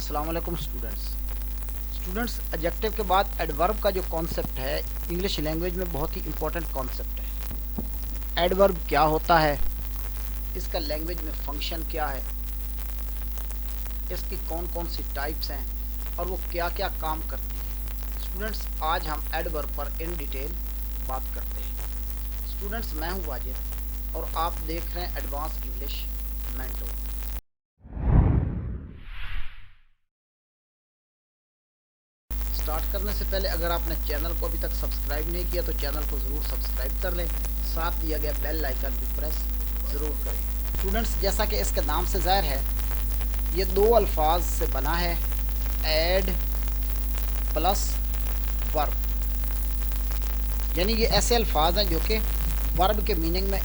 अस्सलाम वालेकुम students adjective के बाद एडवर्ब का जो कॉन्सेप्ट है इंग्लिश लैंग्वेज में बहुत ही इम्पोर्टेंट कॉन्सेप्ट है। एडवर्ब क्या होता है, इसका लैंग्वेज में फंक्शन क्या है, इसकी कौन कौन सी टाइप्स हैं और वो क्या क्या काम करती है। स्टूडेंट्स, आज हम एडवर्ब पर इन डिटेल बात करते हैं। स्टूडेंट्स, मैं हूँ वाजिद और आप देख रहे हैं एडवांस इंग्लिश मेंटोर। स्टार्ट करने से पहले अगर आपने चैनल को अभी तक सब्सक्राइब नहीं किया तो चैनल को ज़रूर सब्सक्राइब कर लें, साथ दिया गया बेल आइकन भी प्रेस ज़रूर करें। स्टूडेंट्स, जैसा कि इसके नाम से ज़ाहिर है, ये दो अल्फाज से बना है, एड प्लस वर्ब। यानी ये ऐसे अल्फाज हैं जो कि वर्ब के मीनिंग में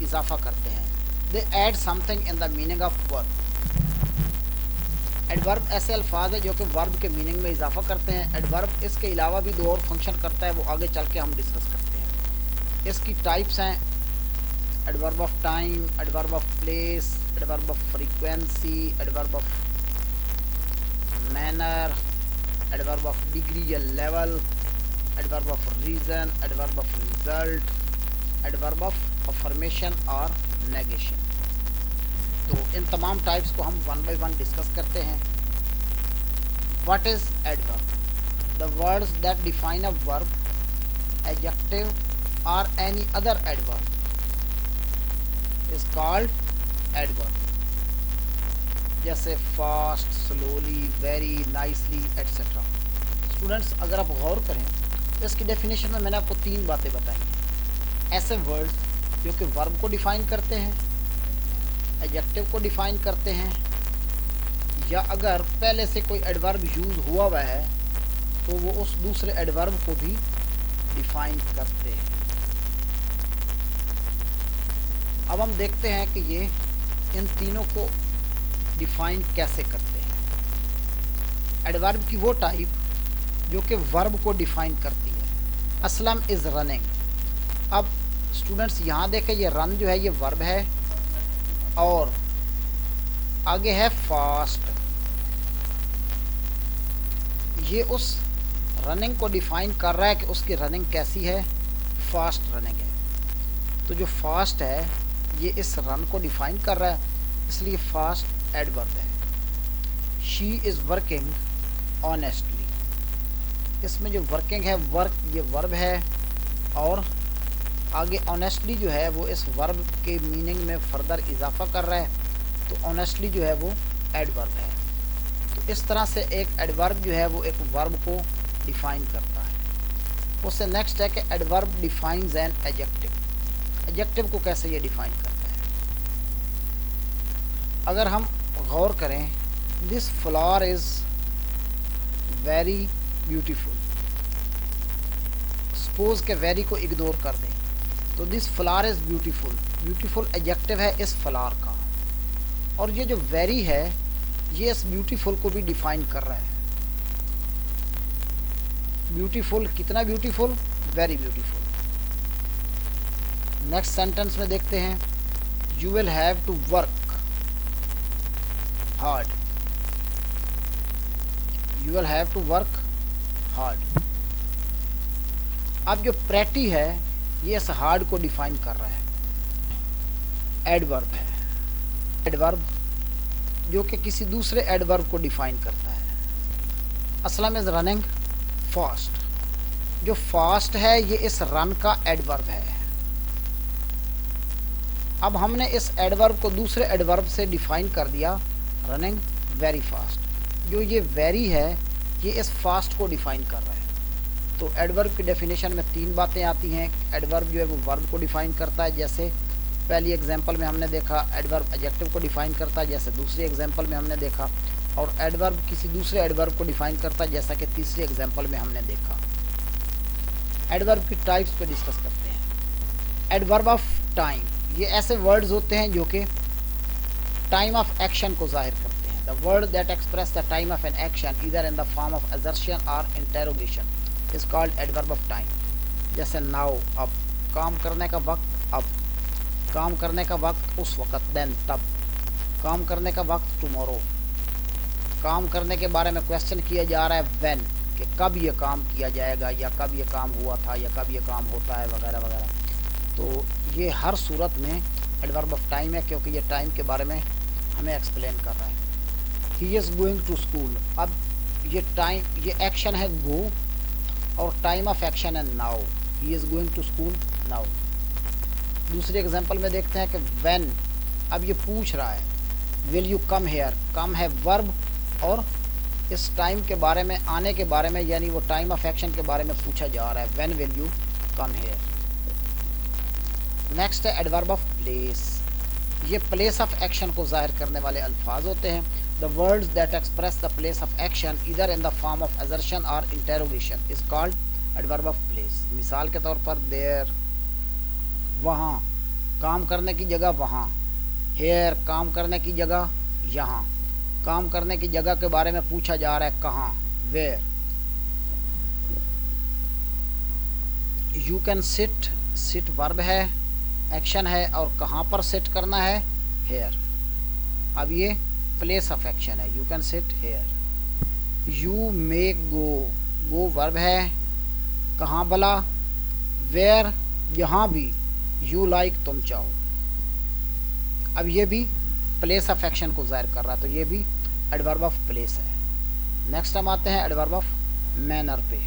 इजाफा करते हैं। They add something in the meaning of verb. Adverb ऐसे अल्फाज है जो कि वर्ब के मीनिंग में इजाफा करते हैं। एडवर्ब इसके अलावा भी दो और फंक्शन करता है, वो आगे चल के हम डिस्कस करते हैं। इसकी टाइप्स हैं adverb of time, adverb of place, adverb of frequency, adverb of manner, adverb of degree या level, adverb of reason, adverb of result, adverb of affirmation और नेगेशन। तो इन तमाम टाइप्स को हम वन बाय वन डिस्कस करते हैं। What is adverb? The words that define a verb, adjective और any other adverb is called adverb. जैसे fast, slowly, very, nicely etcetera. Students, अगर आप गौर करें तो इसकी डेफिनेशन में मैंने आपको तीन बातें बताई हैं। ऐसे वर्ड्स जो कि वर्ब को डिफाइन करते हैं, एडजेक्टिव को डिफाइन करते हैं, या अगर पहले से कोई एडवर्ब यूज़ हुआ हुआ है तो वो उस दूसरे एडवर्ब को भी डिफाइन करते हैं। अब हम देखते हैं कि ये इन तीनों को डिफाइन कैसे करते हैं। एडवर्ब की वो टाइप जो कि वर्ब को डिफाइन करती है। Aslam is running. अब स्टूडेंट्स, यहाँ देखें, ये रन जो है ये वर्ब है और आगे है फास्ट। ये उस रनिंग को डिफाइन कर रहा है कि उसकी रनिंग कैसी है, फास्ट रनिंग है। तो जो फास्ट है ये इस रन को डिफाइन कर रहा है, इसलिए फास्ट एडवर्ब है। She is working honestly. इसमें जो वर्किंग है, वर्क ये वर्ब है और आगे ऑनेस्टली जो है वो इस वर्ब के मीनिंग में फर्दर इजाफा कर रहा है, तो ऑनेस्टली जो है वो एडवर्ब है। तो इस तरह से एक एडवर्ब जो है वो एक वर्ब को डिफाइन करता है। उससे नेक्स्ट है कि adverb defines an adjective. Adjective को कैसे ये डिफाइन करता है? अगर हम गौर करें, this flower is very beautiful. Suppose के वेरी को इग्नोर कर दें तो this flower is beautiful. Beautiful adjective है इस फ्लावर का, और ये जो वेरी है ये इस ब्यूटीफुल को भी डिफाइन कर रहा है। ब्यूटीफुल, कितना beautiful? Very beautiful. Next sentence में देखते हैं, you will have to work hard. You will have to work hard. अब जो प्रेटी है ये इस हार्ड को डिफाइन कर रहा है। एडवर्ब है। एडवर्ब जो कि किसी दूसरे एडवर्ब को डिफाइन करता है। Aslam is running fast. जो फास्ट है ये इस रन का एडवर्ब है। अब हमने इस एडवर्ब को दूसरे एडवर्ब से डिफाइन कर दिया, रनिंग वेरी फास्ट। जो ये वेरी है ये इस फास्ट को डिफाइन कर रहा है। तो एडवर्ब की डेफिनेशन में तीन बातें आती हैं। एडवर्ब जो है वो वर्ब को डिफाइन करता है, जैसे पहली एग्जांपल में हमने देखा। एडवर्ब एडजेक्टिव को डिफाइन करता है, जैसे दूसरी एग्जांपल में हमने देखा। और एडवर्ब किसी दूसरे एडवर्ब को डिफाइन करता है, जैसा कि तीसरी एग्जांपल में हमने देखा। एडवर्ब की टाइप्स पे डिस्कस करते हैं। एडवर्ब ऑफ टाइम, ये ऐसे वर्ड्स होते हैं जो कि टाइम ऑफ एक्शन को जाहिर करते हैं। The word that express the time of an action either in the form of assertion और interrogation is called adverb of time. जैसे नाउ, अब, काम करने का वक्त, अब, काम करने का वक्त, उस वक्त, देन, तब, काम करने का वक्त, टुमारो, काम करने के बारे में क्वेश्चन किया जा रहा है व्हेन, कि कब ये काम किया जाएगा या कब ये काम हुआ था या कब ये काम होता है वगैरह वगैरह। तो ये हर सूरत में एडवर्ब ऑफ टाइम है, क्योंकि ये टाइम के बारे में हमें एक्सप्लेन कर रहा है। He is going to school, अब ये टाइम, ये एक्शन है गो और टाइम ऑफ एक्शन है now. He is going to school now. दूसरे एग्जांपल में देखते हैं कि व्हेन, अब ये पूछ रहा है विल यू कम हेयर, कम है वर्ब और इस टाइम के बारे में, आने के बारे में, यानी वो टाइम ऑफ एक्शन के बारे में पूछा जा रहा है, when will you come here. Next है एडवर्ब ऑफ प्लेस। ये प्लेस ऑफ एक्शन को जाहिर करने वाले अल्फाज होते हैं। The words that express the place of action either in the form of assertion और interrogation is called adverb of place. मिसाल के तौर पर देयर, वहाँ, काम करने की जगह वहाँ, हेयर, काम करने की जगह यहाँ, काम करने की जगह के बारे में पूछा जा रहा है कहाँ, where. You can sit, sit verb है, एक्शन है, और कहाँ पर सिट करना है, हेयर। अब ये प्लेस ऑफ एक्शन है, you can sit here. You make go, go verb है, कहाँ भला, वेयर, यहाँ भी, यू लाइक तुम चाहो। अब ये भी प्लेस ऑफ एक्शन को जाहिर कर रहा है, तो ये भी एडवर्ब ऑफ प्लेस है। नेक्स्ट हम आते हैं एडवर्ब ऑफ मैनर पे।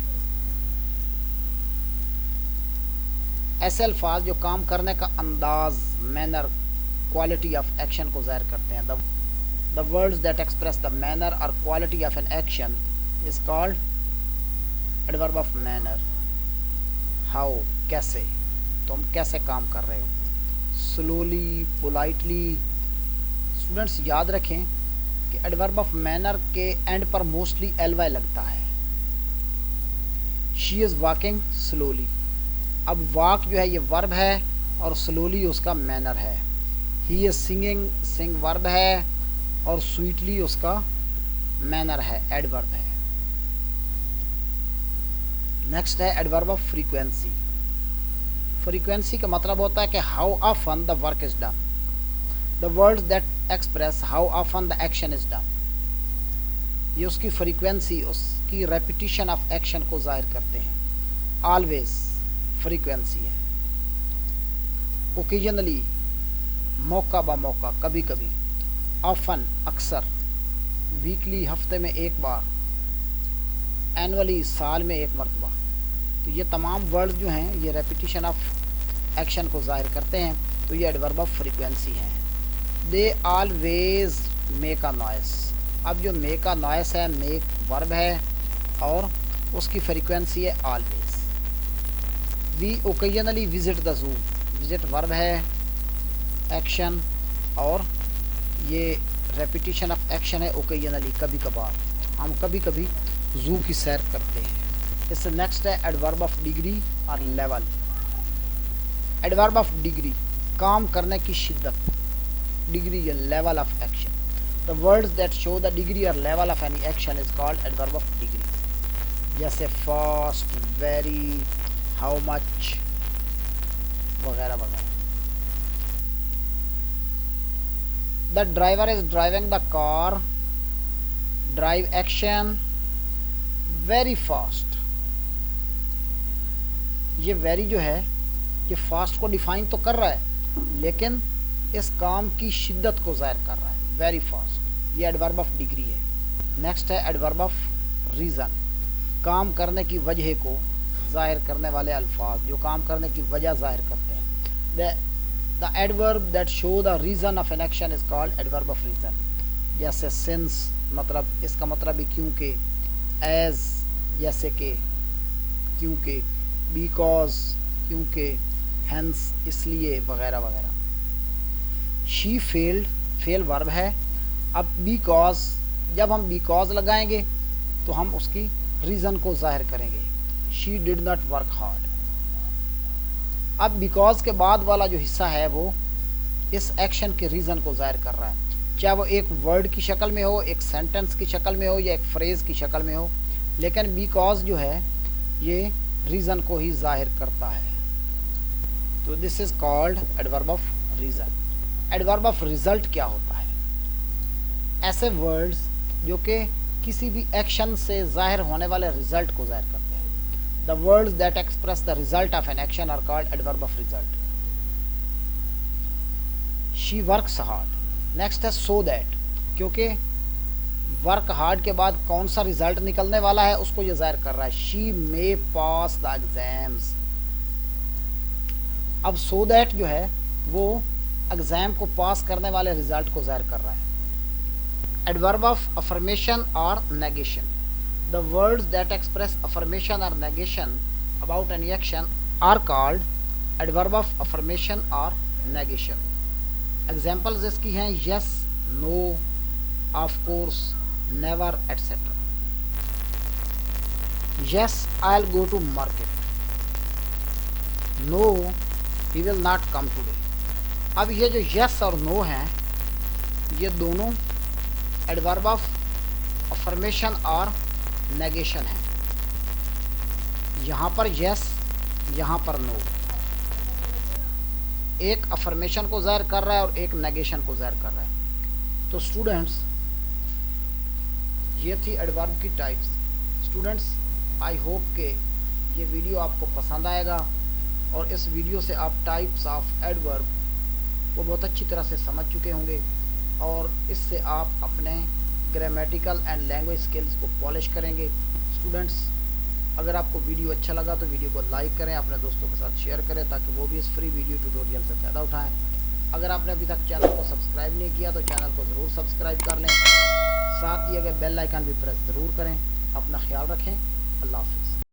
ऐसे अल्फाज जो काम करने का अंदाज, मैनर, क्वालिटी ऑफ एक्शन को जाहिर करते हैं। The words that express the manner और quality of an action is called adverb of manner. How, कैसे, तुम कैसे काम कर रहे हो, स्लोली, पोलाइटली। स्टूडेंट्स याद रखें कि एडवर्ब ऑफ मैनर के एंड पर मोस्टली एल वाई लगता है। शी इज़ वॉकिंग स्लोली, अब वॉक जो है ये वर्ब है और स्लोली उसका मैनर है। He is singing, sing verb है और स्वीटली उसका मैनर है, एडवर्ब है। नेक्स्ट है एडवर्ब ऑफ फ्रीक्वेंसी। फ्रीक्वेंसी का मतलब होता है कि how often the work is done. The words that express how often the action is done, ये उसकी फ्रीक्वेंसी, उसकी रेपिटेशन ऑफ एक्शन को जाहिर करते हैं। ऑलवेज फ्रीक्वेंसी है। ओकेजनली, मौका बा मौका, कभी कभी। ऑफन, अक्सर। वीकली, हफ्ते में एक बार। एनुअली, साल में एक मरतबा। तो ये तमाम वर्ड जो हैं ये रेपिटेशन ऑफ एक्शन को जाहिर करते हैं, तो ये एडवर्ब ऑफ फ्रीक्वेंसी हैं। They always make a noise, अब जो मेक अ नॉइस है, मेक वर्ब है और उसकी फ्रीक्वेंसी है always. We occasionally visit the zoo, visit verb है, एक्शन, और ये रेपिटेशन ऑफ एक्शन है ओकेजनली, कभी कभार। हम कभी कभी जू की सैर करते हैं। इससे नेक्स्ट है एडवर्ब ऑफ डिग्री और लेवल। एडवर्ब ऑफ डिग्री, काम करने की शिद्दत, डिग्री या level of action. The words that show the degree और level of any action is called adverb of degree. जैसे फास्ट, वेरी, हाउ मच वगैरह वगैरह। The driver is driving the car, drive action, very fast. ये very जो है ये fast को define तो कर रहा है, लेकिन इस काम की शिद्दत को जाहिर कर रहा है, वेरी फास्ट। ये एडवर्ब ऑफ डिग्री है। नेक्स्ट है एडवर्ब ऑफ रीज़न। काम करने की वजह को जाहिर करने वाले अल्फाज जो काम करने की वजह जाहिर करते हैं। The adverb that show the reason of an action is called adverb of reason. जैसे सिंस, मतलब इसका मतलब भी क्योंकि, एज, जैसे कि, क्योंकि, बिकॉज, क्योंकि, हेंस, इसलिए, वगैरह वगैरह। शी फेल्ड, फेल वर्ब है। अब बिकॉज, जब हम बिकॉज लगाएंगे तो हम उसकी रीज़न को जाहिर करेंगे। She did not work hard. अब बिकॉज के बाद वाला जो हिस्सा है वो इस एक्शन के रीज़न को जाहिर कर रहा है, चाहे वो एक वर्ड की शक्ल में हो, एक सेंटेंस की शक्ल में हो या एक फ्रेज़ की शक्ल में हो, लेकिन बिकॉज जो है ये रीज़न को ही जाहिर करता है। तो this is called adverb of reason. Adverb of result क्या होता है? ऐसे वर्ड्स जो कि किसी भी एक्शन से जाहिर होने वाले रिजल्ट को जाहिर करते हैं। The words that express the result of an action are called adverb of result. She works hard. Next है सो दैट, क्योंकि वर्क हार्ड के बाद कौन सा रिजल्ट निकलने वाला है उसको ये जाहिर कर रहा है। She may pass the exams. अब सो दैट जो है वो एग्जाम को पास करने वाले रिजल्ट को जाहिर कर रहा है। एडवर्ब ऑफ अफर्मेशन और negation. The words that express affirmation और negation about any action are called adverb of affirmation और नेगेशन। एग्जाम्पल्स इसकी हैं yes, no, of course, never, etcetera. Yes, I will go to market. No, he will not come today. अब ये जो yes और no हैं ये दोनों एडवर्ब ऑफ अफर्मेशन और नेगेशन है। यहाँ पर यस, यहाँ पर नो। एक अफर्मेशन को जाहिर कर रहा है और एक नेगेशन को जाहिर कर रहा है। तो स्टूडेंट्स ये थी एडवर्ब की टाइप्स। स्टूडेंट्स आई होप के ये वीडियो आपको पसंद आएगा और इस वीडियो से आप टाइप्स ऑफ एडवर्ब को बहुत अच्छी तरह से समझ चुके होंगे और इससे आप अपने ग्रामेटिकल एंड लैंग्वेज स्किल्स को पॉलिश करेंगे। स्टूडेंट्स अगर आपको वीडियो अच्छा लगा तो वीडियो को लाइक करें, अपने दोस्तों के साथ शेयर करें ताकि वो भी इस फ्री वीडियो ट्यूटोरियल से फ़ायदा उठाएं। अगर आपने अभी तक चैनल को सब्सक्राइब नहीं किया तो चैनल को ज़रूर सब्सक्राइब कर लें, साथ दिए गए बेल आइकन भी प्रेस ज़रूर करें। अपना ख्याल रखें। अल्लाह हाफ़िज़।